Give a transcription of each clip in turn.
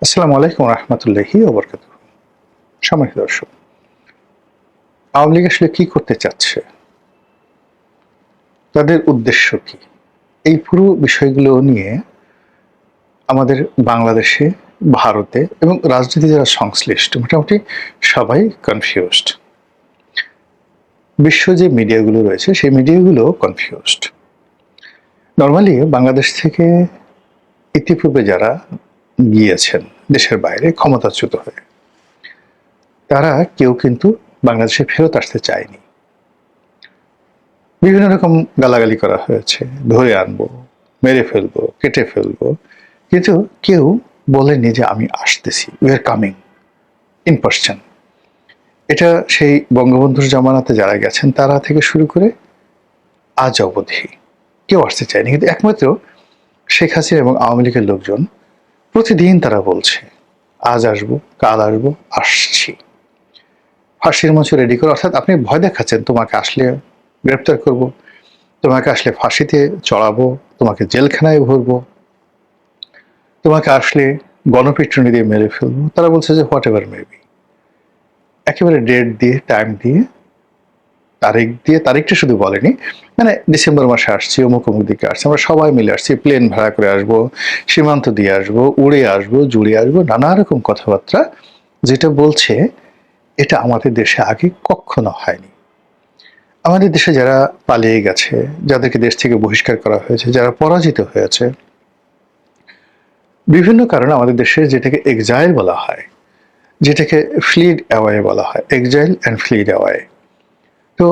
আসসালামু আলাইকুম রহমতুল্লাহি ওয়া বারাকাতুহু। সম্মানিত দর্শক, আওয়ামী লীগ আসলে কি করতে চাচ্ছে? তাদের উদ্দেশ্য কি? এই পুরো বিষয়গুলো নিয়ে আমাদের বাংলাদেশে, ভারতে এবং রাজনীতি যারা সংশ্লিষ্ট মোটামুটি সবাই কনফিউজড। বিশ্ব যে মিডিয়াগুলো রয়েছে সেই মিডিয়াগুলো কনফিউজড। নরমালি বাংলাদেশ থেকে ইতিপূর্বে যারা গিয়েছেন দেশের বাইরে ক্ষমতাচ্যুত হয়ে, তারা কেউ কিন্তু বাংলাদেশে ফেরত আসতে চায়নি। বিভিন্ন রকম গালাগালি করা হয়েছে, ধরে আনবো, মেরে ফেলবো, কেটে ফেলবো, কিন্তু কেউ বলেনি যে আমি আসতেছি, we are coming in person. এটা সেই বঙ্গবন্ধুর জামানাতে যারা গেছেন তারা থেকে শুরু করে আজ অবধি কেউ আসতে চায়নি, কিন্তু একমাত্র শেখ হাসিনা এবং আওয়ামী লীগের লোকজন প্রতিদিন তারা বলছে আজ আসবো, কাল আসবো, আসছি। ফাঁসির মঞ্চ রেডি করে, অর্থাৎ আপনি ভয় দেখাচ্ছেন তোমাকে আসলে গ্রেপ্তার করব, তোমাকে আসলে ফাঁসিতে চড়াবো, তোমাকে জেলখানায় ভরবো, তোমাকে আসলে গণপিটুনি দিয়ে মেরে ফেলবো। তারা বলছে যে হোয়াট এভার মেবি, একেবারে ডেট দিয়ে, টাইম দিয়ে, তারিখ দিয়ে। তারিখটা শুধু বলেনি, মানে ডিসেম্বর মাসে আসছি, অমুক অমুক দিকে আসছি, আমরা সবাই মিলে আসছি, প্লেন ভাড়া করে আসবো, সীমান্ত দিয়ে আসবো, উড়ে আসবো, জুড়ে আসবো, নানা রকম কথাবার্তা যেটা বলছে এটা আমাদের দেশে আগে কখনো হয়নি। আমাদের দেশে যারা পালিয়ে গেছে, যাদেরকে দেশ থেকে বহিষ্কার করা হয়েছে, যারা পরাজিত হয়েছে বিভিন্ন কারণে, আমাদের দেশে যেটাকে এক্সাইল বলা হয়, যেটাকে ফ্লিড অ্যাওয়ে বলা হয়, এক্সাইল অ্যান্ড ফ্লিড অ্যাওয়ে। তো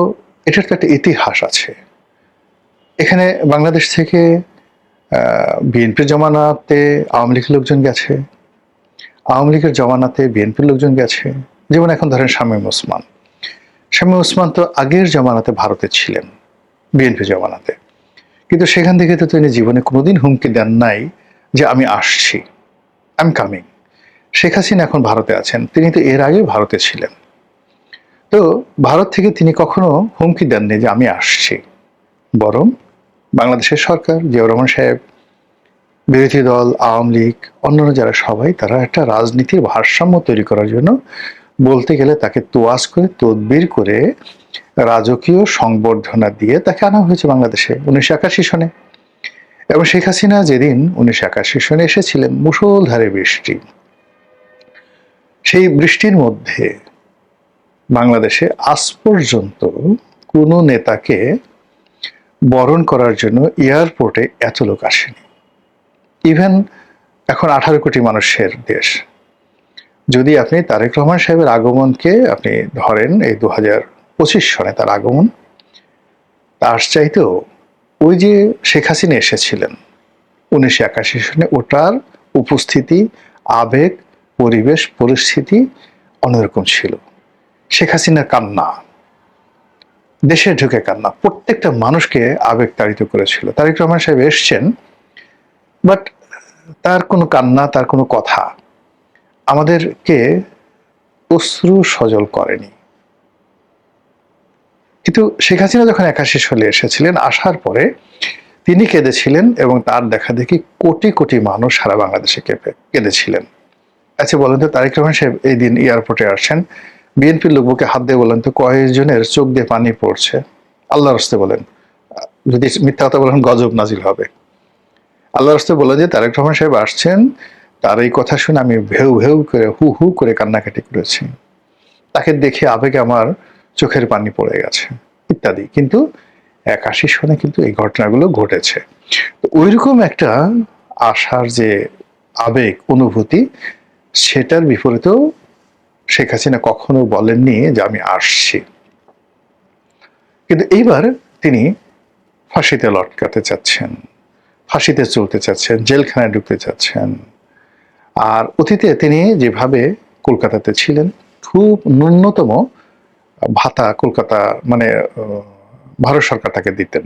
এটার তো একটা ইতিহাস আছে। এখানে বাংলাদেশ থেকে বিএনপির জমানাতে আওয়ামী লীগের লোকজন গেছে, আওয়ামী লীগের জমানাতে বিএনপির লোকজন গেছে। যেমন এখন ধরেন শামীম ওসমান। শামীম ওসমান তো আগের জমানাতে ভারতে ছিলেন, বিএনপি জমানাতে, কিন্তু সেখান থেকে তো তিনি জীবনে কোনোদিন হুমকি দেন নাই যে আমি আসছি, I am coming. Sheikh Hasina এখন ভারতে আছেন, তিনি তো এর আগে ভারতে ছিলেন। তো ভারত থেকে তিনি কখনো হুমকি দেননি যে আমি আসছি, বরং বাংলাদেশের সরকার, জিয়াউর রহমান সাহেব, বিরোধী দল, আওয়ামী লীগ, অন্যান্য যারা সবাই, তারা একটা রাজনীতির ভারসাম্য তৈরি করার জন্য, বলতে গেলে তাকে তোয়াজ করে, তদবির করে, রাজকীয় সংবর্ধনা দিয়ে তাকে আনা হয়েছে বাংলাদেশে 1981 সনে। এবং শেখ হাসিনা যেদিন 1981 সনে এসেছিলেন, মুষলধারে বৃষ্টি, সেই বৃষ্টির মধ্যে বাংলাদেশে আজ পর্যন্ত কোনো নেতাকে বরণ করার জন্য এয়ারপোর্টে এত লোক আসেনি। ইভেন এখন 18 কোটি মানুষের দেশ, যদি আপনি তারেক রহমান সাহেবের আগমনকে আপনি ধরেন, এই 2025 সনে তার আগমন, তার চাইতেও ওই যে শেখ হাসিনা এসেছিলেন 1981 সনে, ওটার উপস্থিতি, আবেগ, পরিবেশ, পরিস্থিতি অন্যরকম ছিল। শেখ হাসিনার কান্না, দেশে ঢুকে কান্না প্রত্যেকটা মানুষকে আবেগ তাড়িত করেছিল। তারেক রহমান সাহেব এসছেন, বাট তার কোনো কান্না, তার কোনো কথা আমাদেরকে অশ্রু সজল করেনি। কিন্তু শেখ হাসিনা যখন 81 সালে এসেছিলেন, আসার পরে তিনি কেঁদেছিলেন এবং তার দেখা দেখি কোটি কোটি মানুষ সারা বাংলাদেশে কেঁদেছিলেন। আচ্ছা বলেন তো, তারেক রহমান সাহেব এই দিন এয়ারপোর্টে আসছেন, বিএনপির লোক বুকে হাত দিয়ে বলেন তো কয়েকজনের চোখ দিয়ে পানি পড়ছে? আল্লাহর রাস্তে বলেন, যদি মিথ্যা কথা বলেন গজব নাজিল হবে। আল্লাহর রাস্তে বলে যে তারেক রহমান সাহেব আসছেন, তার এই কথা শুনে আমি ভেউ ভেউ করে, হু হু করে কান্নাকাটি করেছি, তাকে দেখে আবেগে আমার চোখের পানি পড়ে গেছে, ইত্যাদি। কিন্তু 81 সনে কিন্তু এই ঘটনাগুলো ঘটেছে। তো ওইরকম একটা আশার যে আবেগ, অনুভূতি, সেটার বিপরীতেও শেখ হাসিনা কখনো বলেননি যে আমি আসছি। কিন্তু এইবার তিনি ফাঁসিতে লটকাতে চাচ্ছেন, ফাঁসিতে চলতে চাচ্ছেন, জেলখানায় ঢুকতে চাচ্ছেন। আর অতীতে তিনি যেভাবে কলকাতাতে ছিলেন, খুব ন্যূনতম ভাতা কলকাতা, মানে ভারত সরকার তাকে দিতেন।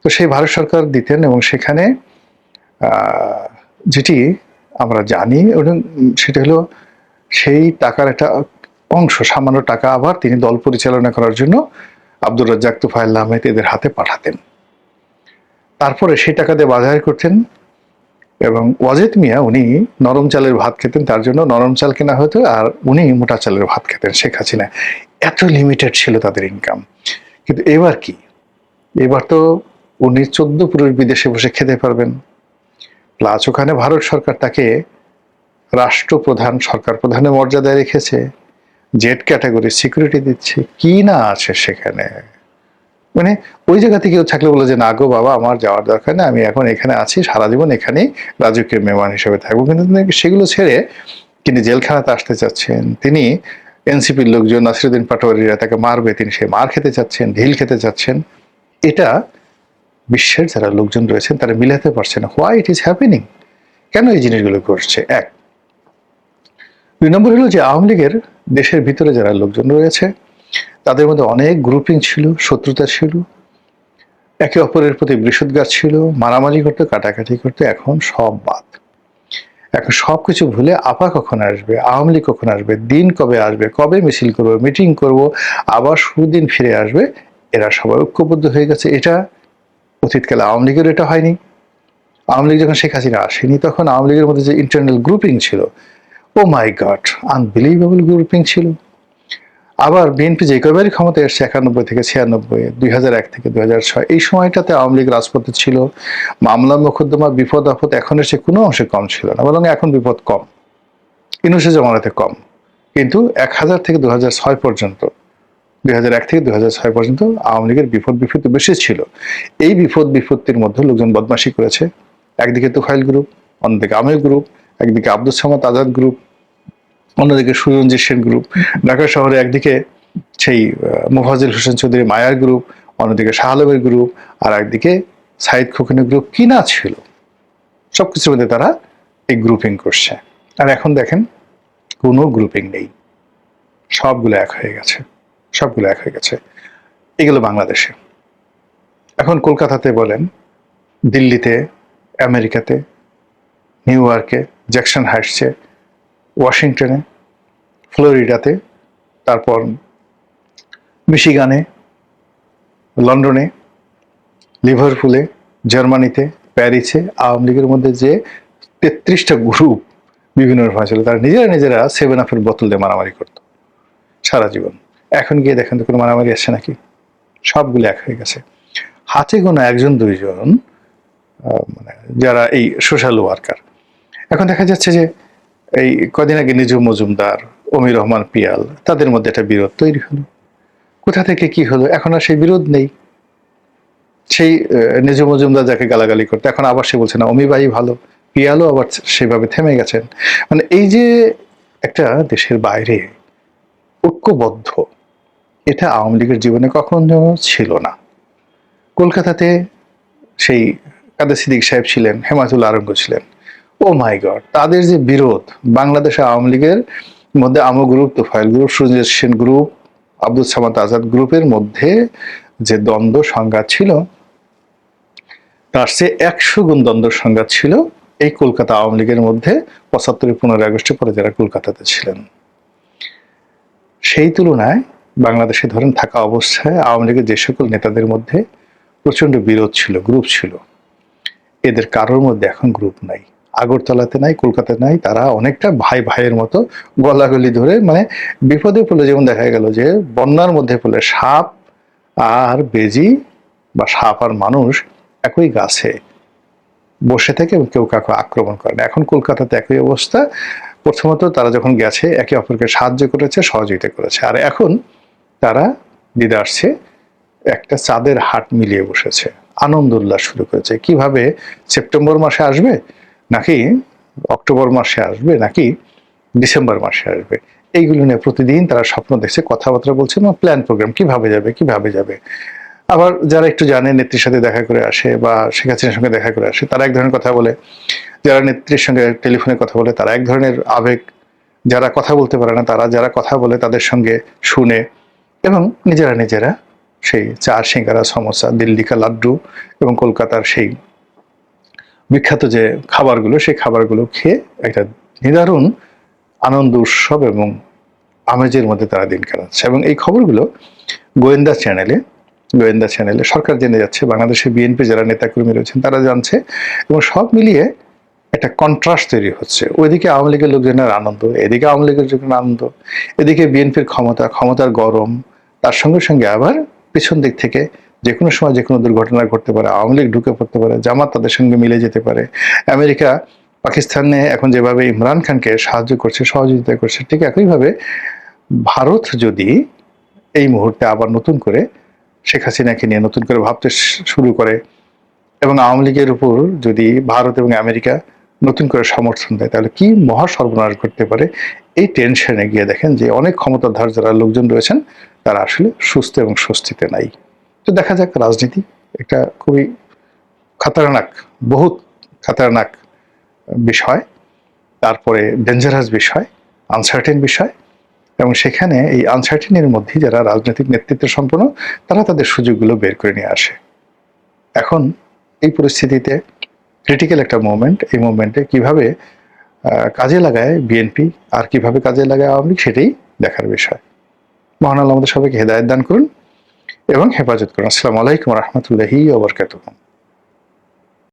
তো সেই ভারত সরকার দিতেন এবং সেখানে যেটি আমরা জানি, সেটা হলো সেই টাকার একটা অংশ, সামান্য টাকা আবার তিনি দল পরিচালনা করার জন্য আব্দুর রাজ্জাক, তোফায়েল আহমেদ এদের হাতে পাঠাতেন। তারপরে সেই টাকা দিয়ে বাজার করতেন এবং ওয়াজেদ মিয়া উনি নরম চালের ভাত খেতেন, তার জন্য নরম চাল কেনা হতো, আর উনি মোটা চালের ভাত খেতেন। শেখ হাসিনা, এত লিমিটেড ছিল তাদের ইনকাম। কিন্তু এবার কি, এবার তো উনি 14 পুরুষ বিদেশে বসে খেতে পারবেন, প্লাস ওখানে ভারত সরকার তাকে রাষ্ট্রপ্রধান, সরকার প্রধানের মর্যাদায় রেখেছে, জেড ক্যাটাগরি সিকিউরিটি দিচ্ছে, কি না আছে সেখানে। মানে ওই জায়গা থেকে কেউ থাকলে বলে যে না গো বাবা, আমার যাওয়ার দরকার নেই, আমি এখন এখানে আছি, সারা জীবন এখানেই রাজকীয় মেহমান হিসেবে থাকবো। কিন্তু সেগুলো ছেড়ে তিনি জেলখানাতে আসতে চাচ্ছেন, তিনি এনসিপির লোকজন নাসিরুদ্দিন পাটোয়ারিরা তাকে মারবে, তিনি সে মার খেতে চাচ্ছেন, ঢিল খেতে চাচ্ছেন। এটা বিশ্বের যারা লোকজন রয়েছেন তারা মিলাতে পারছে না, হোয়াই ইট ইজ হ্যাপেনিং, কেন এই জিনিসগুলো ঘটছে। এক, 2 নম্বর হলো যে আওয়ামী লীগের দেশের ভিতরে যারা লোকজন রয়েছে তাদের মধ্যে অনেক গ্রুপিং ছিল, শত্রুতা ছিল, একে অপরের প্রতি বৃষদগার ছিল, মারামারি করতো, কাটাকাটি করতো। এখন সব বাদ, এখন সবকিছু ভুলে আপা কখন আসবে, আওয়ামী লীগ কখন আসবে, দিন কবে আসবে, কবে মিছিল করবো, মিটিং করব, আবার সুদিন ফিরে আসবে, এরা সবাই ঐক্যবদ্ধ হয়ে গেছে। এটা অতীতকালে আওয়ামী লীগের এটা হয়নি। আওয়ামী লীগ যখন শেখ হাসিনা আসেনি তখন আওয়ামী লীগের মধ্যে যে ইন্টারনাল গ্রুপিং ছিল, ও মাই গড, আনবিলিভেবল গ্রুপিং ছিল। আবার বিএনপি যে কয়বারই ক্ষমতায় এসছে, 91 থেকে 96, 2001 থেকে 2006, এই সময়টাতে আওয়ামী লীগ রাজপথে ছিল, মামলা মোকদ্দমা বিপদ আপদ এখন এসে কোনো অংশে কম ছিল না, বরং এখন বিপদ কম, ইনুসে জমানাতে কম। কিন্তু 1000 থেকে 2006 পর্যন্ত, 2001 থেকে 2006 পর্যন্ত আওয়ামী লীগের বিপদ বিপত্তি বেশি ছিল। এই বিপদ বিপত্তির মধ্যে লোকজন বদমাশি করেছে, একদিকে তোফাইল গ্রুপ, অন্যদিকে আমির গ্রুপ, একদিকে আব্দুস সামাদ আজাদ গ্রুপ, অন্যদিকে সুরঞ্জিত সেন গ্রুপ, ঢাকা শহরে একদিকে সেই মোফাজ্জল হোসেন চৌধুরী মায়ার গ্রুপ, অন্যদিকে শাহ আলমের গ্রুপ, আর একদিকে সাইদ খোকনের গ্রুপ, কি না ছিল। সবকিছুর মধ্যে তারা এই গ্রুপিং করছে। আর এখন দেখেন কোনো গ্রুপিং নেই, সবগুলো এক হয়ে গেছে, সবগুলো এক হয়ে গেছে। এগুলো বাংলাদেশে। এখন কলকাতাতে বলেন, দিল্লিতে, আমেরিকাতে, নিউ ইয়র্কে, জ্যাকসন হাইটসে, ওয়াশিংটনে, ফ্লোরিডাতে, তারপর মিশিগানে, লন্ডনে, লিভারপুলে, জার্মানিতে, প্যারিসে আওয়ামী লীগের মধ্যে যে 33টা গ্রুপ বিভিন্ন রকম ছিল, তারা নিজেরা নিজেরা 7 আপের বোতল দিয়ে মারামারি করতো সারা জীবন। এখন গিয়ে দেখেন তো কোনো মারামারি আসছে নাকি? সবগুলো এক হয়ে গেছে। হাতে গোনা 1-2 জন মানে যারা এই সোশ্যাল ওয়ার্কার। এখন দেখা যাচ্ছে যে এই কদিন আগে নিজু মজুমদার, অমির রহমান পিয়াল, তাদের মধ্যে একটা বিরোধ তৈরি হলো। কোথা থেকে কি হলো, এখন আর সেই বিরোধ নেই। সেই নিজু মজুমদার যাকে গালাগালি করতো, এখন আবার সে বলছে না অমি ভাই ভালো, পিয়ালও আবার সেভাবে থেমে গেছেন। মানে এই যে একটা দেশের বাইরে ঐক্যবদ্ধ, এটা আওয়ামী লীগের জীবনে কখনো ছিল না। কলকাতাতে সেই কাদের সিদ্দিক সাহেব ছিলেন, হেমায়তুল্লাহ আরঙ্গ ছিলেন, ও মাই গড, তাদের যে বিরোধ, বাংলাদেশে আওয়ামী লীগের মধ্যে আমো group, Tofail group, Suranjit Sen group, Abdul Samad Azad গ্রুপের মধ্যে যে দ্বন্দ্ব সংঘাত ছিল, তার চেয়ে 100 গুণ দ্বন্দ্ব সংঘাত ছিল এই কলকাতা আওয়ামী লীগের মধ্যে 75-15 আগস্টের পরে যারা কলকাতাতে ছিলেন। সেই তুলনায় বাংলাদেশে ধরেন থাকা অবস্থায় আওয়ামী লীগের যে সকল নেতাদের মধ্যে প্রচন্ড বিরোধ ছিল, গ্রুপ ছিল, এদের কারোর মধ্যে এখন গ্রুপ নাই। আগরতলাতে নাই, কলকাতায় নাই, তারা অনেকটা ভাই ভাইয়ের মতো গলাগলি ধরে, মানে বিপদে পড়লে যেমন দেখা গেল যে বন্যার মধ্যে পড়লে সাপ আর বেজি বা সাপ আর মানুষ একই গাছে বসে থাকে এবং কেউ কাউকে আক্রমণ করে না। এখন কলকাতাতে একই অবস্থা। প্রথমত তারা যখন গেছে একে অপরকে সাহায্য করেছে, সহযোগিতা করেছে, আর এখন তারা দিদা আসছে একটা চাঁদের হাট মিলিয়ে বসেছে, আনন্দ উল্লাস শুরু করেছে। কিভাবে সেপ্টেম্বর মাসে আসবে, নাকি অক্টোবর মাসে আসবে, নাকি ডিসেম্বর মাসে আসবে, এইগুলো নিয়ে প্রতিদিন তারা স্বপ্ন দেখছে, কথাবার্তা বলছে এবং প্ল্যান প্রোগ্রাম কিভাবে যাবে কিভাবে যাবে। আবার যারা একটু জানে, নেত্রীর সাথে দেখা করে আসে বা শেখ হাসিনার সঙ্গে দেখা করে আসে, তারা এক ধরনের কথা বলে, যারা নেত্রীর সঙ্গে টেলিফোনে কথা বলে তারা এক ধরনের আবেগ, যারা কথা বলতে পারে না তারা যারা কথা বলে তাদের সঙ্গে শুনে, এবং নিজেরা নিজেরা সেই চা, সিঙ্গারা, সমোসা, দিল্লি কা লাড্ডু এবং কলকাতার সেই বিখ্যাত যে খাবারগুলো, সেই খাবারগুলো খেয়ে একটা নিদারুণ আনন্দ উৎসব এবং আমেজের মধ্যে তারা দিন কাটাচ্ছে। এবং এই খবরগুলো গোয়েন্দা চ্যানেলে সরকার জেনে যাচ্ছে, বাংলাদেশের বিএনপি যারা নেতাকর্মী রয়েছেন তারা জানছে, এবং সব মিলিয়ে একটা কন্ট্রাস্ট তৈরি হচ্ছে। ওইদিকে আওয়ামী লীগের লোকজনের আনন্দ, এদিকে আওয়ামী লীগের লোকজনের আনন্দ, এদিকে বিএনপির ক্ষমতার গরম, তার সঙ্গে সঙ্গে আবার পিছন দিক থেকে যে কোনো সময় যে কোনো দুর্ঘটনা ঘটতে পারে, আওয়ামী লীগ ঢুকে পড়তে পারে, জামাত তাদের সঙ্গে মিলে যেতে পারে। আমেরিকা পাকিস্তানে এখন যেভাবে ইমরান খানকে সাহায্য করছে, সহযোগিতা করছে, ঠিক একইভাবে ভারত যদি এই মুহূর্তে আবার নতুন করে শেখ হাসিনাকে নিয়ে নতুন করে ভাবতে শুরু করে এবং আওয়ামী লীগের উপর যদি ভারত এবং আমেরিকা নতুন করে সমর্থন দেয়, তাহলে কি মহা সর্বনাশ ঘটতে পারে। এই টেনশনে গিয়ে দেখেন যে অনেক ক্ষমতাধর যারা লোকজন রয়েছেন তারা আসলে সুস্থ এবং স্বস্তিতে নাই। তো দেখা যাক, রাজনীতি একটা খুবই খাতারনাক, বহুত খাতারনাক বিষয়, তারপরে ডেঞ্জারাস বিষয়, আনসার্টেন বিষয়, এবং সেখানে এই আনসার্টেনের মধ্যে যারা রাজনৈতিক নেতৃত্ব সম্পন্ন তারা তাদের সুযোগগুলো বের করে নিয়ে আসে। এখন এই পরিস্থিতিতে ক্রিটিক্যাল একটা মোমেন্ট, এই মোমেন্টে কিভাবে কাজে লাগায় বিএনপি আর কিভাবে কাজে লাগায় আওয়ামী লীগ, সেটাই দেখার বিষয়। মহান আল্লাহ আমাদের সবাইকে হেদায়েত দান করুন এবং হেফাজত করুন। আসসালামু আলাইকুম ওয়া রাহমাতুল্লাহি ওয়া বারাকাতুহু।